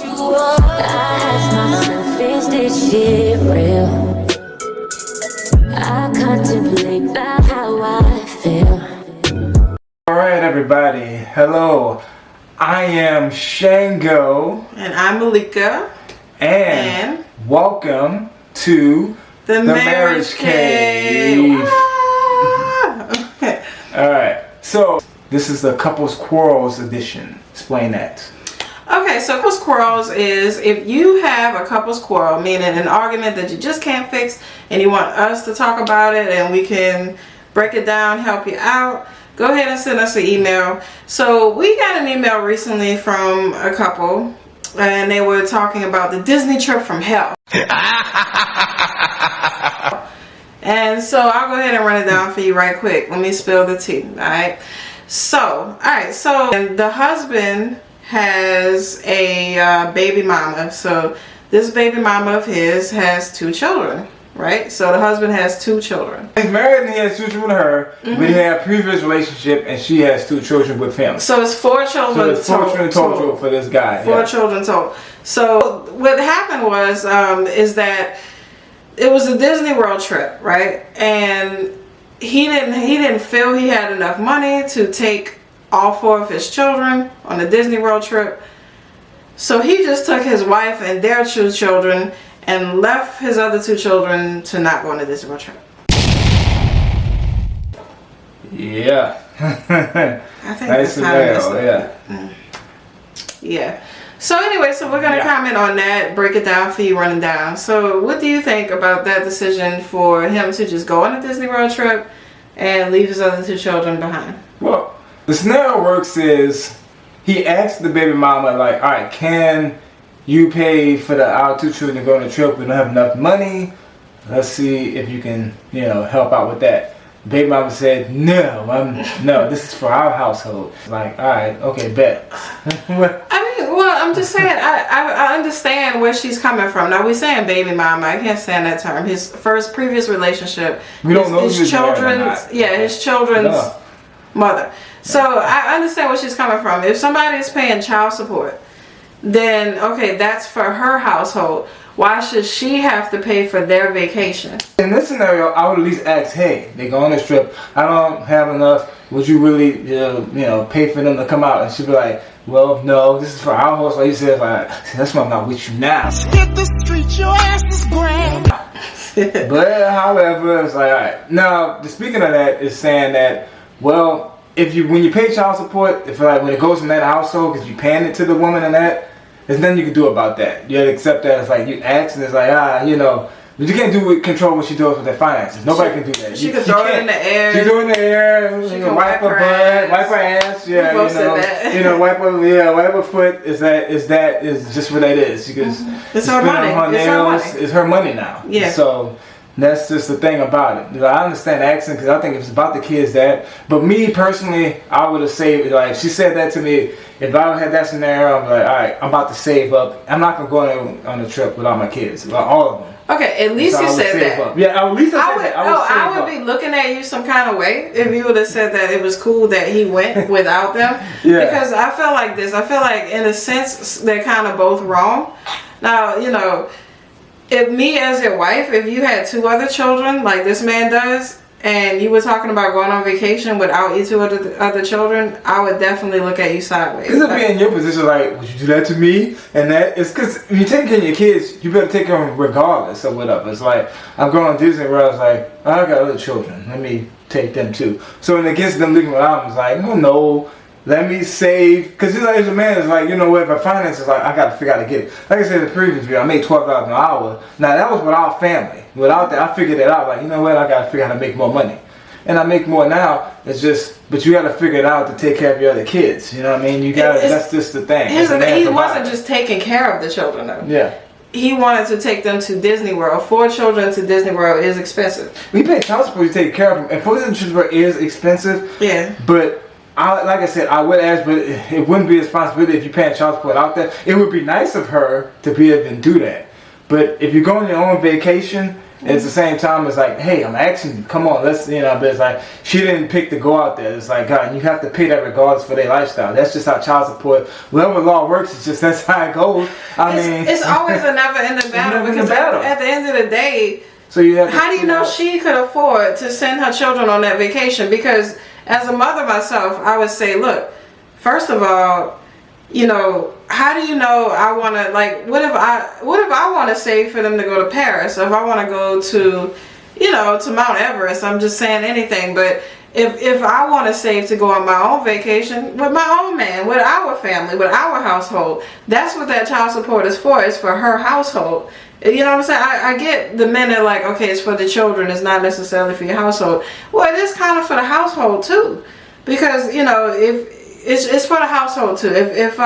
I ask myself, is this shit real? I contemplate about how I feel. Alright everybody, hello. I am Shango. And I'm Malika. And welcome to The Marriage Cave. Alright, so this is the Couples Quarrels edition. Explain that. Okay, so couples quarrels is if you have a couples quarrel, meaning an argument that you just can't fix and you want us to talk about it and we can break it down, help you out, go ahead and send us an email. So we got an email recently from a couple and they were talking about the Disney trip from hell. And so I'll go ahead and run it down for you right quick. Let me spill the tea, alright? So the husband has a baby mama. So this baby mama of his has 2 children, right? So the husband has 2 children. He's married and he has 2 children with her, but he had a previous relationship and she has 2 children with him. So it's 4 children So it's 4 children total for this guy. 4 children total. So what happened was is that it was a Disney World trip, right? And he didn't feel he had enough money to take all 4 of his children on the Disney World trip. So he just took his wife and their 2 children and left his other 2 children to not go on the Disney World trip. Yeah. I think nice that's kind of yeah. Yeah. So anyway, so we're going to comment on that, break it down for you, run it down. So what do you think about that decision for him to just go on a Disney World trip and leave his other 2 children behind? Well, the scenario works is he asked the baby mama, like, all right, can you pay for our 2 children to go on a trip? We don't have enough money. Let's see if you can, help out with that. Baby mama said, no, this is for our household. Like, all right, okay, bet. I'm just saying, I understand where she's coming from. Now, we're saying baby mama. I can't stand that term. His previous relationship. We don't know his children's, his children's mother. So I understand where she's coming from. If somebody is paying child support, then okay, that's for her household. Why should she have to pay for their vacation? In this scenario, I would at least ask, hey, they go on this trip. I don't have enough. Would you really, pay for them to come out? And she'd be like, well, no, this is for our house. Like you said, like, that's why I'm not with you now. Hit the street, your ass is grand. But however, it's like, all right. Now, speaking of that, is saying that, well, when you pay child support, if like when it goes in that household, because you paying it to the woman and that, there's nothing you can do about that. You have to accept that. It's like you ask and it's like, but you can't control what she does with their finances. Nobody can do that. She can throw it in the air. She throw it in the air. She can wipe her butt, wipe her ass. Yeah, wipe her foot. Is just what that is. Because it's her money. It's her money now. Yeah. So that's just the thing about it. I understand accent because I think if it's about the kids but me personally, I would have saved it. Like if she said that to me, if I had that scenario, I'm like, all right, I'm about to save up. I'm not gonna go on a trip without my kids, all of them. Okay, at least you said that. Up. Yeah, at least I said that. I would be looking at you some kind of way if you would have said that it was cool that he went without them. Yeah. Because I feel like this. I feel like in a sense they're kind of both wrong. Now, if me as your wife, if you had 2 other children like this man does, and you were talking about going on vacation without your 2 other children, I would definitely look at you sideways. Because it'd be in your position, like, would you do that to me? And that it's because when you take care of your kids, you better take care of them regardless of whatever. It's like I'm going on Disney where I was like, I got other children, let me take them too. So when it gets them leaving without them, it's like, no. Let me save, because as a man, it's like, if I finance, it's like, I got to figure out how to get it. Like I said in the previous video, I made $12 an hour. Now, that was without family. Without that, I figured it out. Like, I got to figure out how to make more money. And I make more now. It's just, but you got to figure it out to take care of your other kids. You know what I mean? That's just the thing. He wasn't just taking care of the children, though. Yeah. He wanted to take them to Disney World. 4 children to Disney World is expensive. We pay child support to take care of them. And 4 children to Disney World is expensive. Yeah. But like I said, I would ask, but it wouldn't be a responsibility if you're paying child support out there. It would be nice of her to be able to do that. But if you go on your own vacation It's the same time as like, hey, I'm asking you, come on, let's, but it's like, she didn't pick to go out there. It's like, God, you have to pay that regardless for their lifestyle. That's just how child support, whatever law works, it's just, that's how it goes. It's always a never-ending battle, because at the end of the day, so you have how do you know she could afford to send her children on that vacation? Because as a mother myself, I would say, look, first of all, how do you know I want to, like, what if I want to save for them to go to Paris, or if I want to go to, to Mount Everest? I'm just saying anything. But if I want to save to go on my own vacation with my own man, with our family, with our household, that's what that child support is for. It's for her household. You know what I'm saying? I get the men that are like, okay, it's for the children, it's not necessarily for your household. Well, it is kind of for the household too, because if it's for the household too. If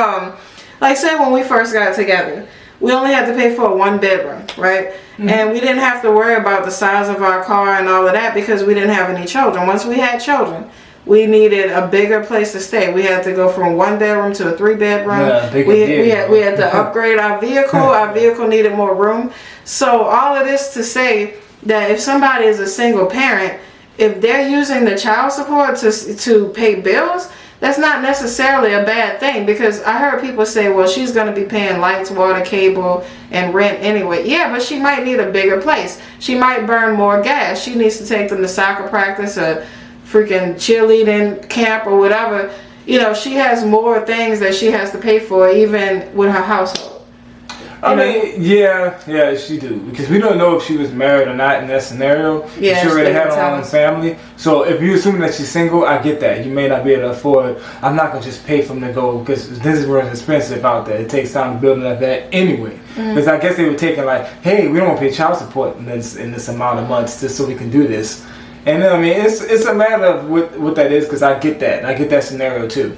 like say when we first got together, we only had to pay for a 1-bedroom, right? Mm-hmm. And we didn't have to worry about the size of our car and all of that because we didn't have any children. Once we had children, we needed a bigger place to stay. We had to go from 1-bedroom to a 3-bedroom. Yeah, we had to upgrade our vehicle. Our vehicle needed more room. So all of this to say that if somebody is a single parent, if they're using the child support to pay bills, that's not necessarily a bad thing, because I heard people say, well, she's going to be paying lights, water, cable, and rent anyway. Yeah, but she might need a bigger place. She might burn more gas. She needs to take them to soccer practice or freaking cheerleading camp or whatever. She has more things that she has to pay for, even with her household. I mean, yeah, she do, because we don't know if she was married or not in that scenario. Yeah, she already had her own family. So if you assume that she's single, I get that. You may not be able to afford. I'm not gonna just pay for them to go, because this is where it's expensive out there. It takes time to build like that anyway. Because I guess they were taking like, hey, we don't want to pay child support in this amount of months just so we can do this. And I mean, it's a matter of what that is, because I get that. I get that scenario too.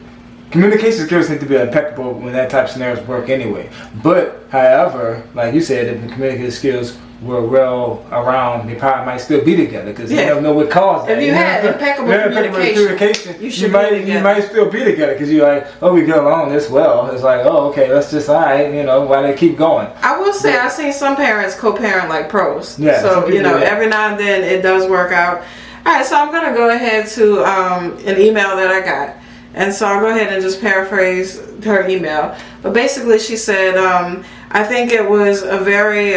Communication skills need to be impeccable when that type of scenarios work anyway. But, however, like you said, if the communication skills were well around, they probably might still be together, because you never know what caused that. If you had impeccable communication, you might still be together, because you're like, oh, we get along this well. It's like, oh, okay, let's just, all right, why they keep going. I will say, I've seen some parents co-parent like pros. Yeah, so, every now and then it does work out. All right, so I'm going to go ahead to an email that I got. And so I'll go ahead and just paraphrase her email. But basically she said, I think it was a very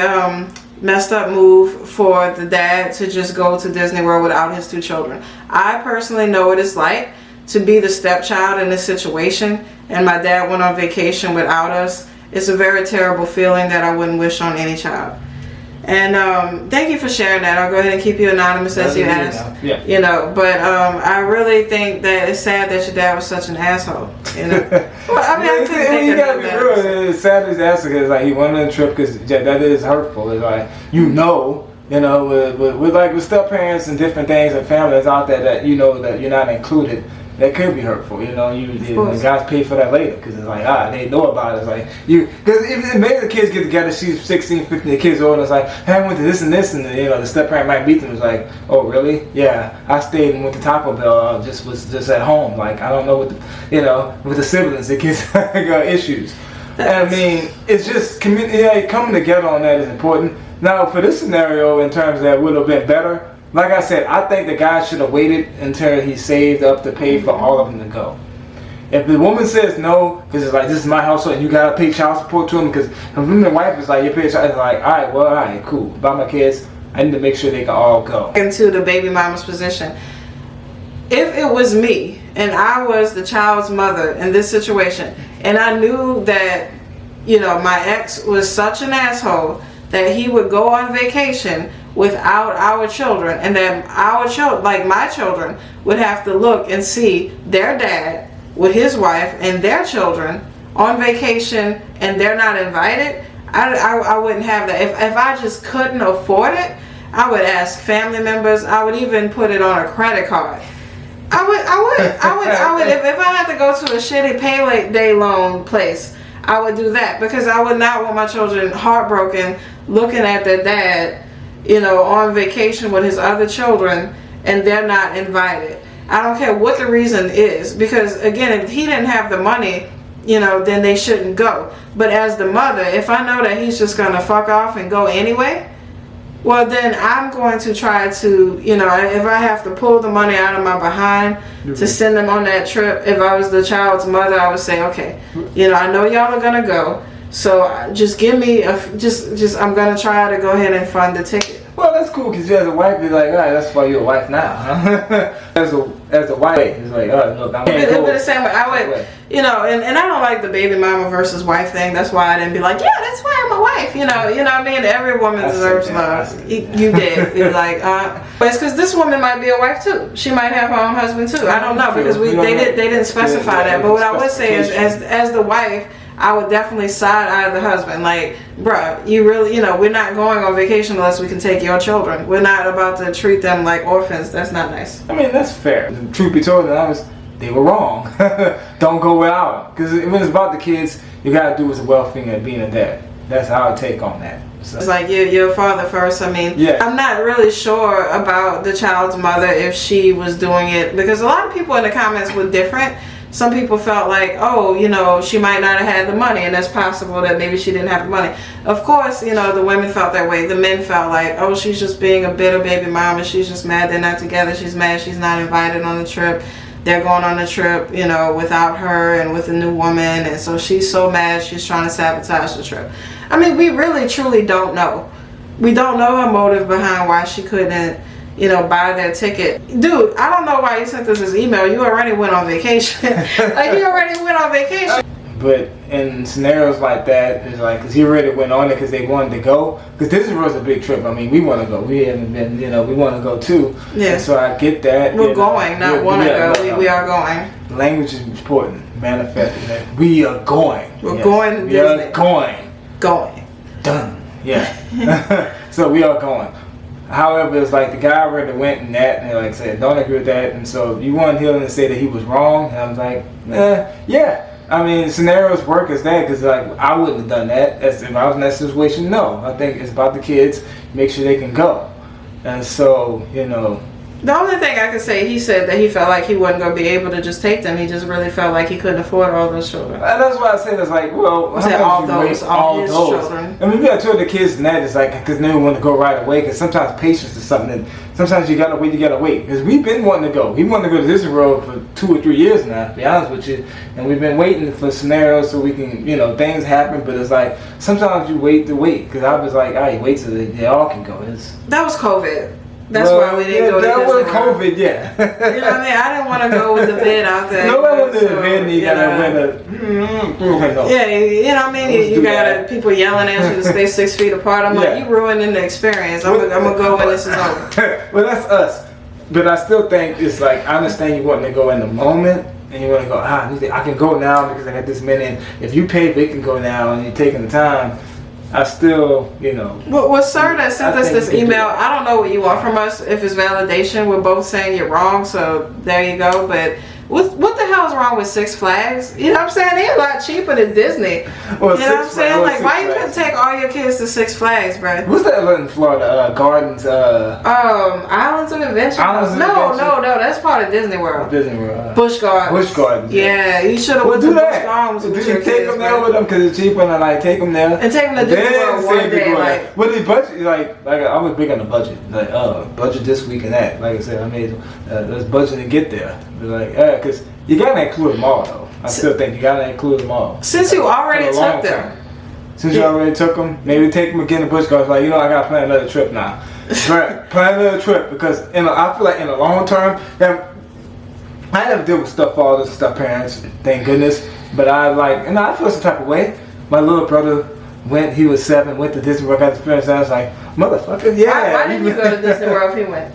messed up move for the dad to just go to Disney World without his 2 children. I personally know what it's like to be the stepchild in this situation, and my dad went on vacation without us. It's a very terrible feeling that I wouldn't wish on any child. And thank you for sharing that. I'll go ahead and keep you anonymous as you asked. Yeah. But I really think that it's sad that your dad was such an asshole. Well, I mean, I couldn't think you of gotta be real. It's sad as asshole, because like he went on a trip, because that is hurtful. It's like with step parents and different things and families out there that that you're not included. That could be hurtful, the guys pay for that later, because it's like, they know about it. It's like, because if maybe the kids get together, she's 16, 15, the kids older, it's like, hey, I went to this and this, and the step parent might beat them. It's like, oh, really? Yeah, I stayed and went to Taco Bell, was just at home. Like, I don't know what with the siblings, the kids got issues. And I mean, it's just, coming together on that is important. Now, for this scenario, in terms that would have been better, like I said, I think the guy should have waited until he saved up to pay for all of them to go. If the woman says no, because it's like, this is my household and you gotta pay child support to him, because the wife is like, you pay child, it's like, all right, cool. About my kids, I need to make sure they can all go. Into the baby mama's position. If it was me and I was the child's mother in this situation, and I knew that, my ex was such an asshole that he would go on vacation without our children, and that our children, like my children, would have to look and see their dad with his wife and their children on vacation, and they're not invited, I wouldn't have that. If I just couldn't afford it, I would ask family members. I would even put it on a credit card. I would if I had to go to a shitty payday loan place, I would do that, because I would not want my children heartbroken looking at their dad on vacation with his other children, and they're not invited. I don't care what the reason is, because again, if he didn't have the money, then they shouldn't go. But as the mother, if I know that he's just gonna fuck off and go anyway, well, then I'm going to try to, if I have to pull the money out of my behind to send them on that trip, if I was the child's mother, I would say, okay, I know y'all are going to go, so just give me, I'm going to try to go ahead and fund the ticket. Well, that's cool because you as a wife, you're like, all right, that's why you're a wife now. Huh? as a wife, it's like, oh, look, I'm going to go. But the same way, I would, and I don't like the baby mama versus wife thing. That's why I didn't be like, yeah, that's why I'm a wife. You know what I mean? Every woman deserves love. You did. You're like, but it's because this woman might be a wife too. She might have her own husband too. I don't know because they didn't specify that. But what I would say is, as the wife, I would definitely side eye the husband. Like, bruh, you really, we're not going on vacation unless we can take your children. We're not about to treat them like orphans. That's not nice. I mean, that's fair. The truth be told, they were wrong. Don't go without them. Because when it's about the kids, you got to do what's well thing at being a dad. That's how I take on that. So. It's like you're a father first. I mean, yeah. I'm not really sure about the child's mother if she was doing it. Because a lot of people in the comments were different. Some people felt like, she might not have had the money, and that's possible that maybe she didn't have the money. Of course, the women felt that way. The men felt like, oh, she's just being a bitter baby mama. She's just mad they're not together. She's mad she's not invited on the trip. They're going on the trip, without her and with a new woman, and so she's so mad she's trying to sabotage the trip. I mean, we really, truly don't know. We don't know her motive behind why she couldn't buy their ticket. Dude, I don't know why you sent us this email. You already went on vacation. You already went on vacation. But in scenarios like that, it's like, because he already went on it because they wanted to go. Because Disney World's a big trip. I mean, we want to go. We haven't been, we want to go too. Yeah. And so I get that. We're going, not want to go. We are going. Language is important. Manifesting that. We are going. We're going to we Disney. We are going. Going. Done. Yeah. So we are going. However, it's like the guy already went in that, and like said, don't agree with that. And so you want him to say that he was wrong. And I was like, yeah. I mean, scenarios work as that because like I wouldn't have done that if I was in that situation. No, I think it's about the kids. Make sure they can go. And so The only thing I could say, he said that he felt like he wasn't going to be able to just take them. He just really felt like he couldn't afford all those children. And that's why I said it's like, well, all his children. I mean, we got two of the kids and that is like, because they want to go right away. Because sometimes patience is something that sometimes you gotta wait. Because we've been wanting to go. We wanted to go to Disney World for 2 or 3 years now, to be honest with you. And we've been waiting for scenarios so we can, things happen. But it's like sometimes you wait to wait. Because I was like, you wait so they all can go. That was COVID. That's why we didn't go to Disney World. That was COVID, yeah. You know what I mean? I didn't want to go with the vid out there. Nobody went to the vid and you gotta win a... Yeah, you know what I mean? You got people yelling at you to stay 6 feet apart. I'm like, you ruining the experience. I'm going to go when this is over. Well, that's us. But I still think it's like, I understand you wanting to go in the moment. And you want to go, I can go now because I got this minute. If you pay, they can go now and you're taking the time. I still, Well, sir that sent us this email, I don't know what you want from us. If it's validation, we're both saying you're wrong, so there you go. But what the hell is wrong with Six Flags? You know what I'm saying? They're a lot cheaper than Disney. Well, you know what I'm saying? Like, why you couldn't take all your kids to Six Flags, bro? What's that in Florida? Gardens? Islands of Adventure. No, that's part of Disney World. Disney World. Busch Gardens. Busch Gardens. Yeah, you should have went to Busch Gardens with your kids. Take them there with them because it's cheaper and like take them there. And take them to Disney World one day. Like, what the budget? Like I was big on the budget. Like budget this week and that. Like I said, I made this budget to get there. But like because you gotta include them all though. I still think you gotta include them all. Since you already took them. Since you already took them, maybe take them again to Busch Gardens. Like I gotta plan another trip now. Plan another trip because I feel like in the long term, I never deal with step fathers and step parents, thank goodness. But I feel some type of way. My little brother went, he was 7, went to Disney World, got experience. I was like, motherfucker, yeah. Why didn't you go to Disney World if he went?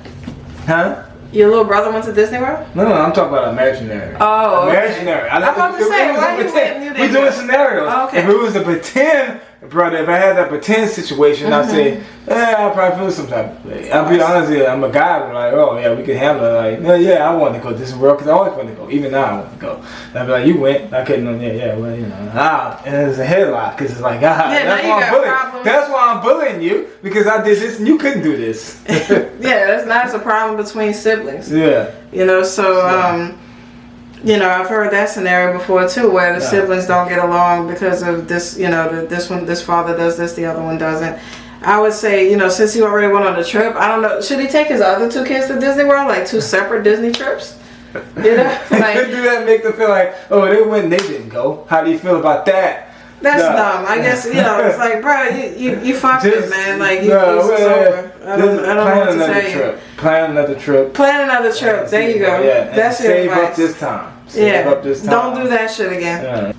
Huh? Your little brother went to Disney World? No, I'm talking about imaginary. Oh, imaginary. I'm about to say, why you went? We're doing scenarios. Oh, okay. If it was a pretend, brother, if I had that pretend situation, I'd say, I probably feel some type of way. I'll be honest with you, I'm a guy, I'm like, oh yeah, we can handle it. Like, I want to go to Disney World because I always want to go. Even now I want to go. And I'd be like, you went? I couldn't, and it's a headlock because it's like, that's why I'm bullying you because I did this and you couldn't do this. Yeah, that's a problem between siblings. Yeah. You know, I've heard that scenario before too, where the siblings don't get along because of this. You know, this father does this, the other one doesn't. I would say, you know, since he already went on the trip, I don't know, should he take his other 2 kids to Disney World, like 2 separate Disney trips? You know, like, do that make them feel like, oh, they went, they didn't go. How do you feel about that? That's dumb. I guess, you know, it's like, bro, you fucked it, man. Like, it's over. I don't know what to tell you. Plan another trip. Plan another trip. There you go. Yeah, that's your advice. advice. Up this time. Save up this time. Don't do that shit again. Yeah.